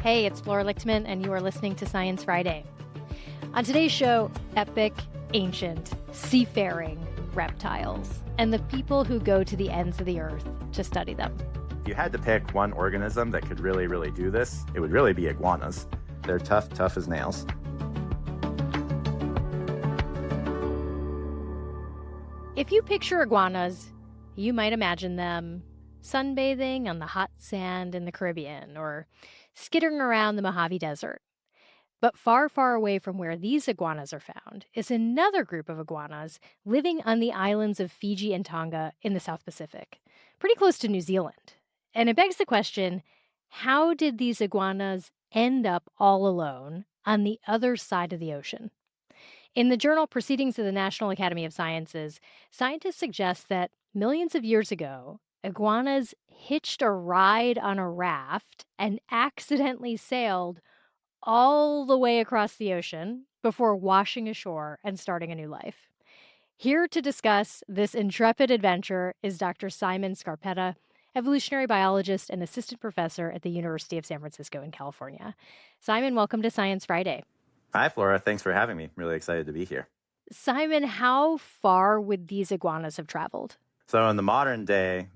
Hey, it's Laura Lichtman, and you are listening to Science Friday. On today's show, epic, ancient, seafaring reptiles and the people who go to the ends of the earth to study them. If you had to pick one organism that could really do this, it would really be iguanas. They're tough as nails. If you picture iguanas, you might imagine them sunbathing on the hot sand in the Caribbean or skittering around the Mojave Desert. But far, far away from where these iguanas are found is another group of iguanas living on the islands of Fiji and Tonga in the South Pacific, pretty close to New Zealand. And it begs the question, how did these iguanas end up all alone on the other side of the ocean? In the journal Proceedings of the National Academy of Sciences, scientists suggest that millions of years ago, iguanas hitched a ride on a raft and accidentally sailed all the way across the ocean before washing ashore and starting a new life. Here to discuss this intrepid adventure is Dr. Simon Scarpetta, evolutionary biologist and assistant professor at the University of San Francisco in California. Simon, welcome to Science Friday. Hi, Flora. Thanks for having me. Really excited to be here. Simon, how far would these iguanas have traveled? So in the modern day,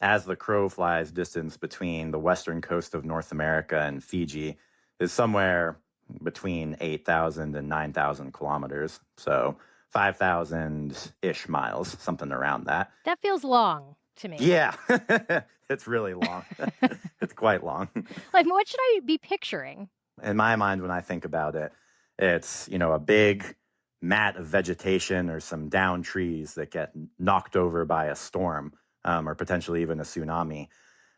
as the crow flies distance between the western coast of North America and Fiji is somewhere between 8,000 and 9,000 kilometers. So 5,000-ish miles, something around that. That feels long to me. Yeah, it's really long. It's quite long. Like, what should I be picturing? In my mind, when I think about it, it's, a big mat of vegetation or some downed trees that get knocked over by a storm or potentially even a tsunami.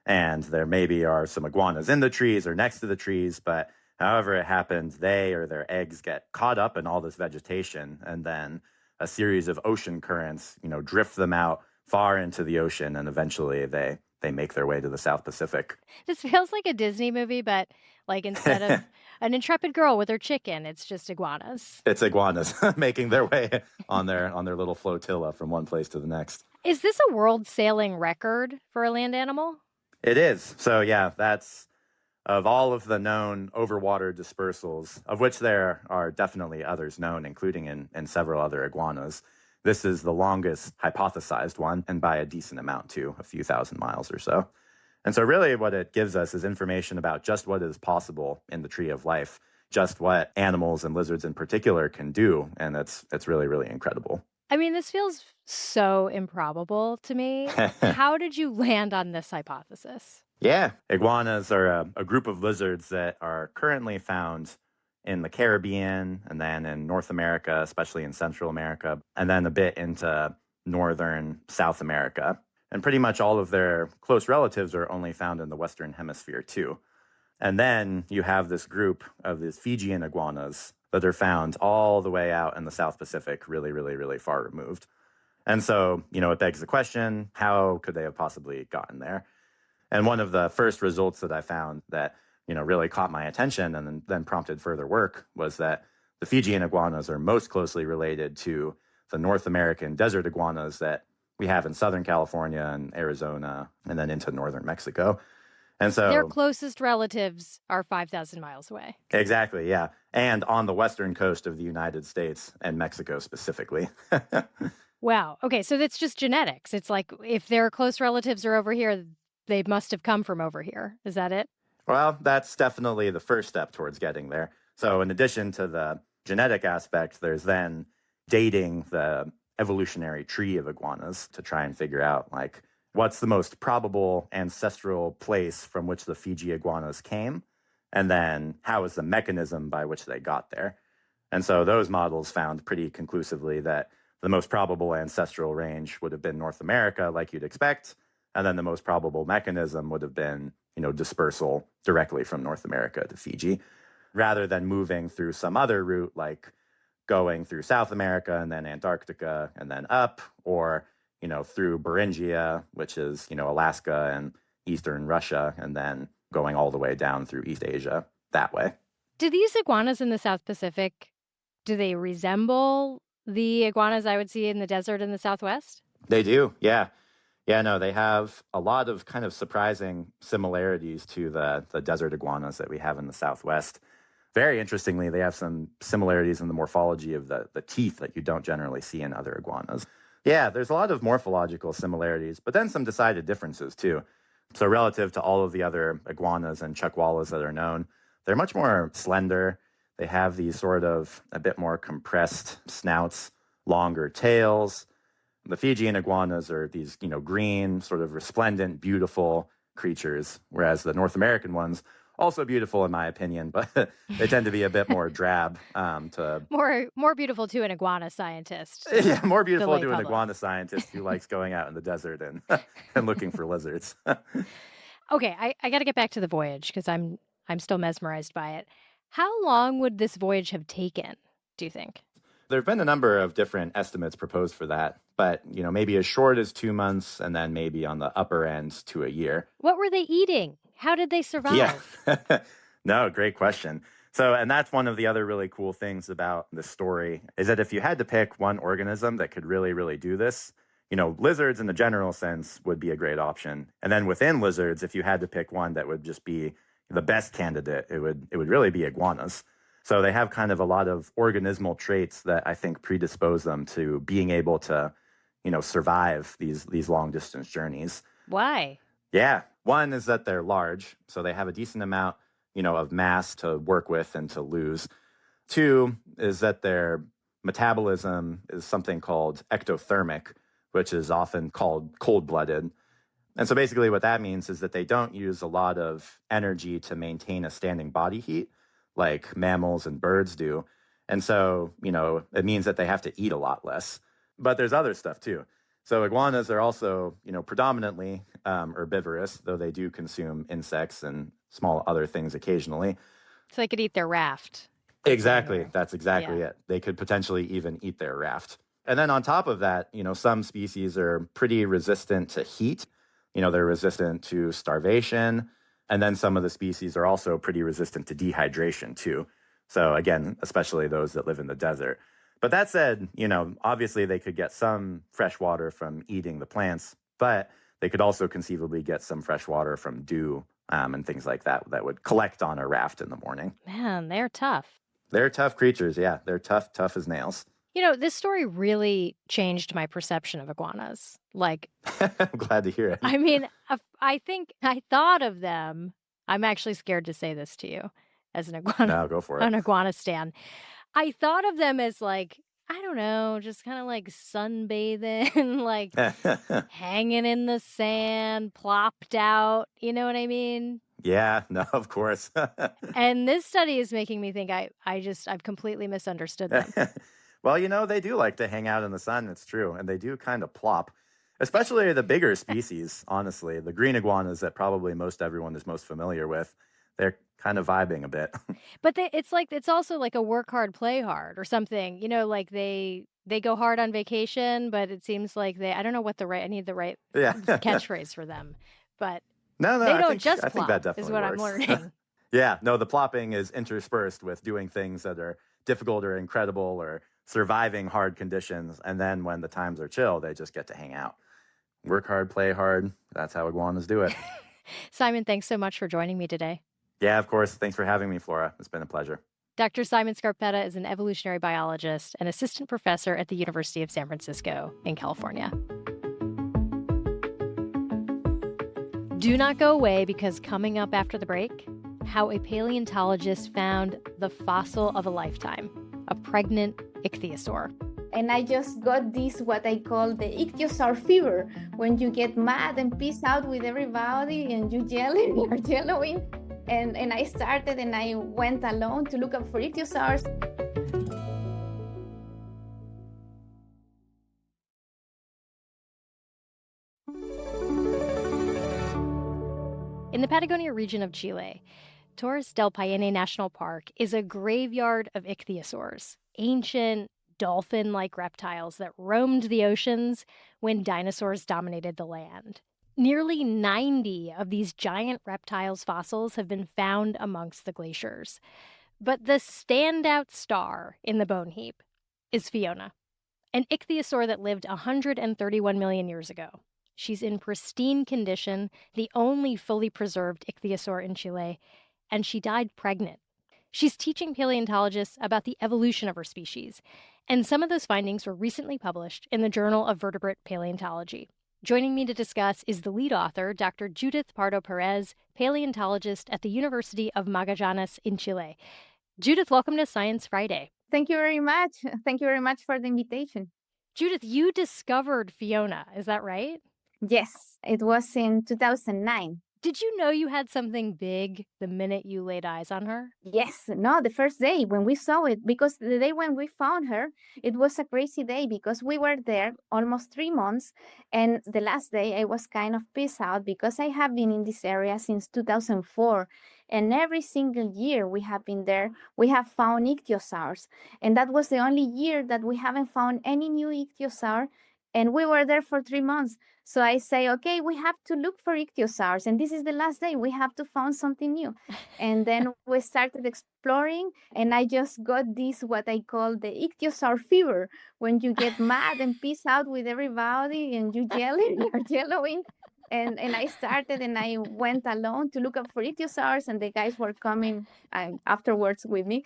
And there maybe are some iguanas in the trees or next to the trees, but however it happens, they or their eggs get caught up in all this vegetation, and then a series of ocean currents, drift them out far into the ocean, and eventually they make their way to the South Pacific. This feels like a Disney movie, but like instead of an intrepid girl with her chicken, it's just iguanas. It's iguanas making their way on their little flotilla from one place to the next. Is this a world sailing record for a land animal? It is. So yeah, that's of all of the known overwater dispersals, of which there are definitely others known, including in several other iguanas. This is the longest hypothesized one, and by a decent amount too, a few thousand miles or so. And so really what it gives us is information about just what is possible in the tree of life, just what animals and lizards in particular can do. And it's really incredible. I mean, this feels so improbable to me. How did you land on this hypothesis? Yeah, iguanas are a group of lizards that are currently found in the Caribbean and then in North America, especially in Central America, and then a bit into northern South America. And pretty much all of their close relatives are only found in the Western Hemisphere too. And then you have this group of these Fijian iguanas that are found all the way out in the South Pacific, really far removed. And so, it begs the question, how could they have possibly gotten there? And one of the first results that I found that, really caught my attention and then prompted further work was that the Fijian iguanas are most closely related to the North American desert iguanas that we have in Southern California and Arizona and then into northern Mexico. And so their closest relatives are 5,000 miles away. Exactly, yeah. And on the western coast of the United States and Mexico specifically. Wow. Okay, so that's just genetics. It's like if their close relatives are over here, they must have come from over here. Is that it? Well, that's definitely the first step towards getting there. So in addition to the genetic aspect, there's then dating the evolutionary tree of iguanas to try and figure out, what's the most probable ancestral place from which the Fiji iguanas came, and then how is the mechanism by which they got there. And so those models found pretty conclusively that the most probable ancestral range would have been North America, like you'd expect, and then the most probable mechanism would have been, dispersal directly from North America to Fiji, rather than moving through some other route, like going through South America and then Antarctica and then up, or through Beringia, which is, Alaska and eastern Russia, and then going all the way down through East Asia that way. Do these iguanas in the South Pacific, do they resemble the iguanas I would see in the desert in the Southwest? They do, yeah. Yeah, no, they have a lot of kind of surprising similarities to the desert iguanas that we have in the Southwest. Very interestingly, they have some similarities in the morphology of the teeth that you don't generally see in other iguanas. Yeah, there's a lot of morphological similarities, but then some decided differences too. So, relative to all of the other iguanas and chuckwallas that are known, they're much more slender. They have these sort of a bit more compressed snouts, longer tails. The Fijian iguanas are these, green, sort of resplendent, beautiful creatures, whereas the North American ones, also beautiful in my opinion, but they tend to be a bit more drab to More beautiful to an iguana scientist yeah, than more the beautiful lay to an public. iguana scientist who likes going out in the desert and and looking for lizards. Okay, I got to get back to the voyage because I'm still mesmerized by it. How long would this voyage have taken, do you think? There have been a number of different estimates proposed for that, but maybe as short as 2 months, and then maybe on the upper end to a year. What were they eating? How did they Yeah. survive? No, great question. So, and that's one of the other really cool things about this story is that if you had to pick one organism that could really, really do this, lizards in the general sense would be a great option. And then within lizards, if you had to pick one that would just be the best candidate, it would really be iguanas. So they have kind of a lot of organismal traits that I think predispose them to being able to, survive these long distance journeys. Why? Yeah. One is that they're large, so they have a decent amount, of mass to work with and to lose. Two is that their metabolism is something called ectothermic, which is often called cold-blooded. And so basically what that means is that they don't use a lot of energy to maintain a standing body heat like mammals and birds do. And so, it means that they have to eat a lot less. But there's other stuff too. So iguanas are also, predominantly herbivorous, though they do consume insects and small other things occasionally. So they could eat their raft. Exactly. That's exactly Yeah. it. They could potentially even eat their raft. And then on top of that, some species are pretty resistant to heat. They're resistant to starvation. And then some of the species are also pretty resistant to dehydration too. So again, especially those that live in the desert. But that said, obviously they could get some fresh water from eating the plants, but they could also conceivably get some fresh water from dew and things like that that would collect on a raft in the morning. Man, they're tough. They're tough creatures. Yeah, they're tough as nails. This story really changed my perception of iguanas. Like, I'm glad to hear it. I mean, I think I thought of them. I'm actually scared to say this to you as an No, go for it. an iguana stan. I thought of them as like, I don't know, just kind of like sunbathing, like hanging in the sand, plopped out. You know what I mean? Yeah, no, of course. And this study is making me think I've completely misunderstood them. Well, they do like to hang out in the sun. It's true. And they do kind of plop, especially the bigger species, honestly. The green iguanas that probably most everyone is most familiar with, they're kind of vibing a bit. But it's also like a work hard, play hard or something. Like they go hard on vacation, but it seems like I don't know what I need the right Yeah. catchphase for them. But No, they don't I just think that plop, is definitely what works. I'm learning. Yeah, no, the plopping is interspersed with doing things that are difficult or incredible or surviving hard conditions. And then when the times are chill, they just get to hang out. Work hard, play hard. That's how iguanas do it. Simon, thanks so much for joining me today. Yeah, of course. Thanks for having me, Flora. It's been a pleasure. Dr. Simon Scarpetta is an evolutionary biologist and assistant professor at the University of San Francisco in California. Do not go away, because coming up after the break, how a paleontologist found the fossil of a lifetime, a pregnant ichthyosaur. And I just got this, what I call the Icthyosaur fever, when you get mad and peace out with everybody and you yelling, you're yellowing. And I started and I went alone to look up for ichthyosaurs. In the Patagonia region of Chile, Torres del Paine National Park is a graveyard of ichthyosaurs, ancient dolphin-like reptiles that roamed the oceans when dinosaurs dominated the land. Nearly 90 of these giant reptiles' fossils have been found amongst the glaciers. But the standout star in the bone heap is Fiona, an ichthyosaur that lived 131 million years ago. She's in pristine condition, the only fully preserved ichthyosaur in Chile, and she died pregnant. She's teaching paleontologists about the evolution of her species, and some of those findings were recently published in the Journal of Vertebrate Paleontology. Joining me to discuss is the lead author, Dr. Judith Pardo Perez, paleontologist at the University of Magallanes in Chile. Judith, welcome to Science Friday. Thank you very much. Thank you very much for the invitation. Judith, you discovered Fiona, is that right? Yes, it was in 2009. Did you know you had something big the minute you laid eyes on her? Yes, no, the first day when we saw it, because the day when we found her, it was a crazy day because we were there almost 3 months. And the last day, I was kind of pissed out because I have been in this area since 2004. And every single year we have been there, we have found ichthyosaurs. And that was the only year that we haven't found any new ichthyosaur. And we were there for 3 months. So I say, okay, we have to look for ichthyosaurs. And this is the last day. We have to find something new. And then we started exploring, and I just got this, what I call the Icthyosaur fever, when you get mad and peace out with everybody and you yelling, you're yellowing. And I started and I went alone to look up for ichthyosaurs, and the guys were coming afterwards with me.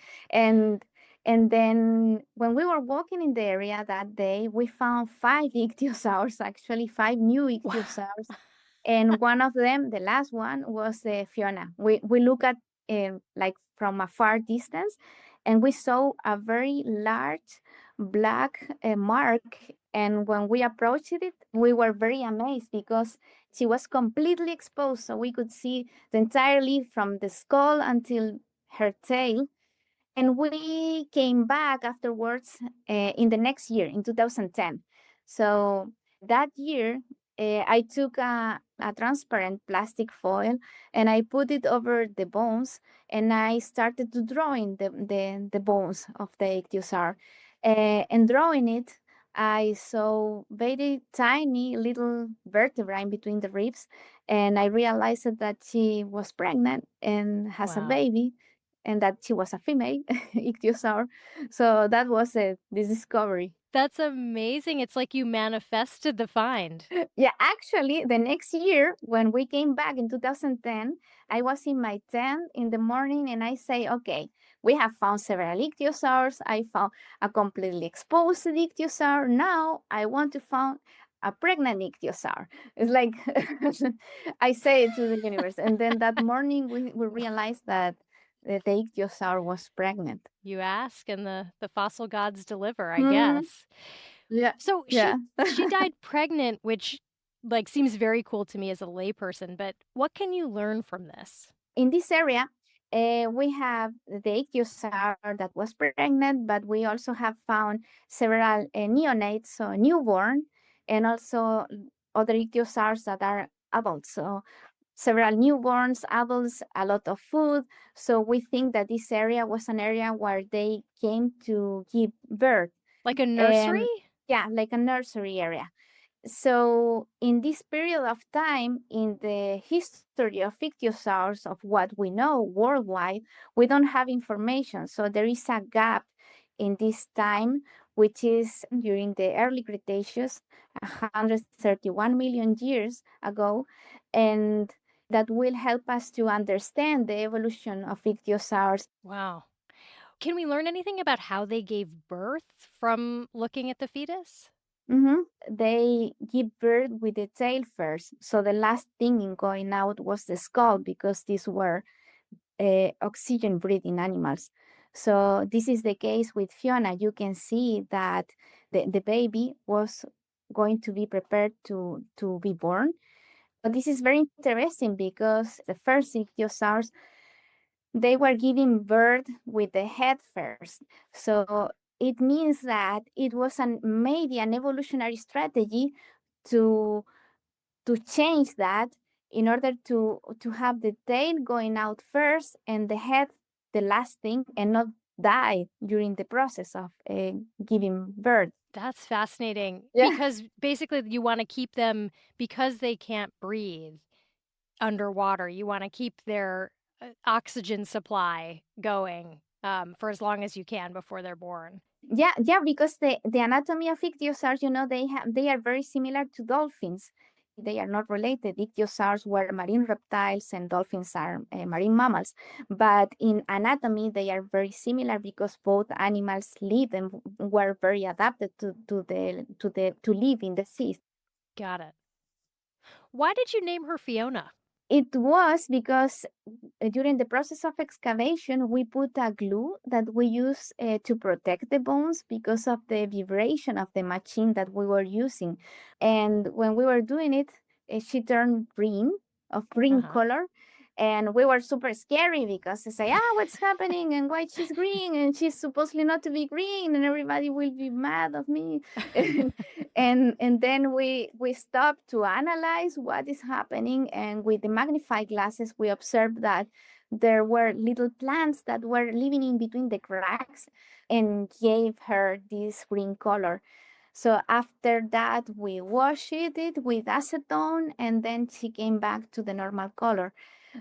And then when we were walking in the area that day, we found 5 ichthyosaurs, actually 5 new ichthyosaurs. And one of them, the last one, was Fiona. We look at like from a far distance, and we saw a very large black mark. And when we approached it, we were very amazed because she was completely exposed, so we could see the entire leaf from the skull until her tail. And we came back afterwards in the next year, in 2010. So that year, I took a transparent plastic foil and I put it over the bones, and I started to drawing the bones of the ichthyosaur. And drawing it, I saw very tiny little vertebrae in between the ribs, and I realized that she was pregnant and has a Wow. baby, and that she was a female ichthyosaur. So that was this discovery. That's amazing. It's like you manifested the find. Yeah, actually, the next year when we came back in 2010, I was in my tent in the morning and I say, okay, we have found several ichthyosaurs. I found a completely exposed ichthyosaur. Now I want to find a pregnant ichthyosaur. It's like I say it to the universe. And then that morning we realized that the ichthyosaur was pregnant. You ask and the fossil gods deliver, I Mhm. guess. Yeah. So Yeah. she died pregnant, which like seems very cool to me as a layperson, but what can you learn from this? In this area, we have the ichthyosaur that was pregnant, but we also have found several neonates, so newborn, and also other ichthyosaurs that are adults. So several newborns, adults, a lot of food. So we think that this area was an area where they came to give birth. Like a nursery? Yeah, like a nursery area. So in this period of time in the history of ichthyosaurs, of what we know worldwide, we don't have information. So there is a gap in this time, which is during the early Cretaceous, 131 million years ago, and that will help us to understand the evolution of ichthyosaurs. Wow. Can we learn anything about how they gave birth from looking at the fetus? They give birth with the tail first. So the last thing in going out was the skull, because these were oxygen breathing animals. So this is the case with Fiona. You can see that the baby was going to be prepared to be born. But this is very interesting because the first ichthyosaurs, they were giving birth with the head first. So it means that it was maybe an evolutionary strategy to change that, in order to have the tail going out first and the head the last thing, and not die during the process of giving birth. That's fascinating. Yeah. Because basically you want to keep them, because they can't breathe underwater, you want to keep their oxygen supply going for as long as you can before they're born. Yeah, because the anatomy of ichthyosaurs, they are very similar to dolphins. they are not related. Ichthyosaurs were marine reptiles and dolphins are marine mammals. But in anatomy, they are very similar because both animals lived and were very adapted to live in the sea. Got it. Why did you name her Fiona? It was because during the process of excavation, we put a glue that we use to protect the bones because of the vibration of the machine that we were using. And when we were doing it, she turned green, of green color. And we were super scary because they say, what's happening and why she's green and she's supposedly not to be green and everybody will be mad of me. and then we stopped to analyze what is happening. And with the magnifying glasses, we observed that there were little plants that were living in between the cracks and gave her this green color. So after that, we washed it with acetone and then she came back to the normal color.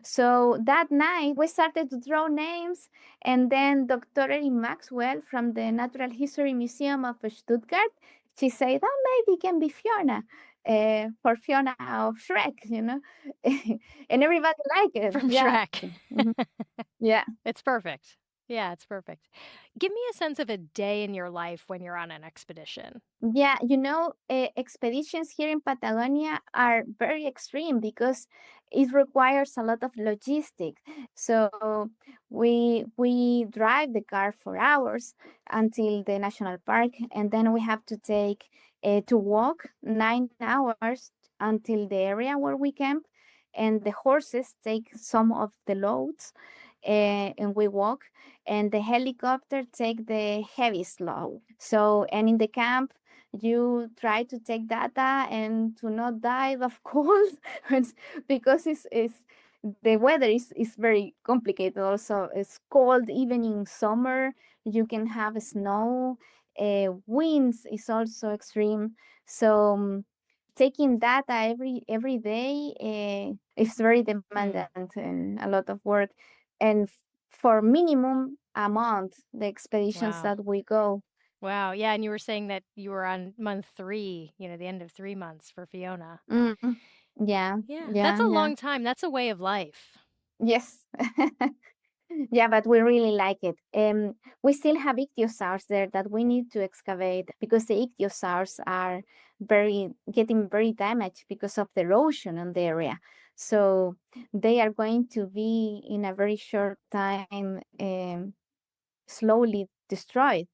So that night, we started to draw names, and then Dr. Erin Maxwell from the Natural History Museum of Stuttgart, she said, maybe it can be Fiona, for Fiona of Shrek, and everybody liked it. From Shrek. Yeah. It's perfect. Yeah, it's perfect. Give me a sense of a day in your life when you're on an expedition. Yeah, expeditions here in Patagonia are very extreme because it requires a lot of logistics. So we drive the car for hours until the national park, and then we have to take to walk 9 hours until the area where we camp, and the horses take some of the loads. And we walk, and the helicopter take the heaviest load. So, and in the camp, you try to take data and to not die of cold because it's the weather is very complicated. Also, it's cold even in summer. You can have snow. Winds is also extreme. So taking data every day is very demanding and a lot of work. And for minimum a month, the expeditions that we go. Wow. Yeah. And you were saying that you were on month 3, the end of 3 months for Fiona. Mm-hmm. Yeah. That's a long time. That's a way of life. Yes. Yeah, but we really like it. We still have ichthyosaurs there that we need to excavate because the ichthyosaurs are getting very damaged because of the erosion on the area. So they are going to be in a very short time slowly destroyed.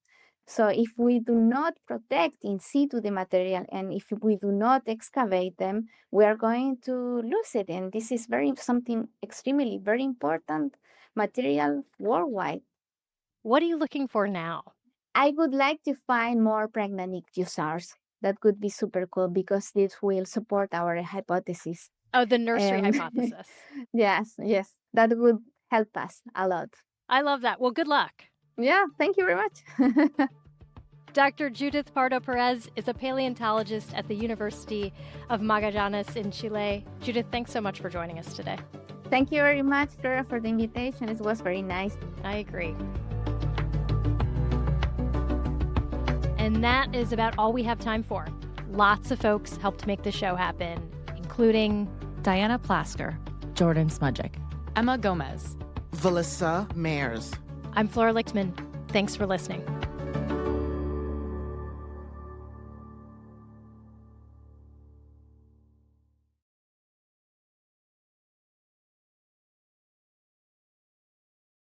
So if we do not protect in situ the material and if we do not excavate them, we are going to lose it. And this is something extremely very important material worldwide. What are you looking for now? I would like to find more pregnant ichthyosaurs. That could be super cool because this will support our hypothesis. Oh, the nursery hypothesis. Yes. That would help us a lot. I love that. Well, good luck. Yeah, thank you very much. Dr. Judith Pardo Perez is a paleontologist at the University of Magallanes in Chile. Judith, thanks so much for joining us today. Thank you very much, Flora, for the invitation. It was very nice. I agree. And that is about all we have time for. Lots of folks helped make the show happen, including Diana Plasker, Jordan Smudgick, Emma Gomez, Valissa Mayers. I'm Flora Lichtman. Thanks for listening.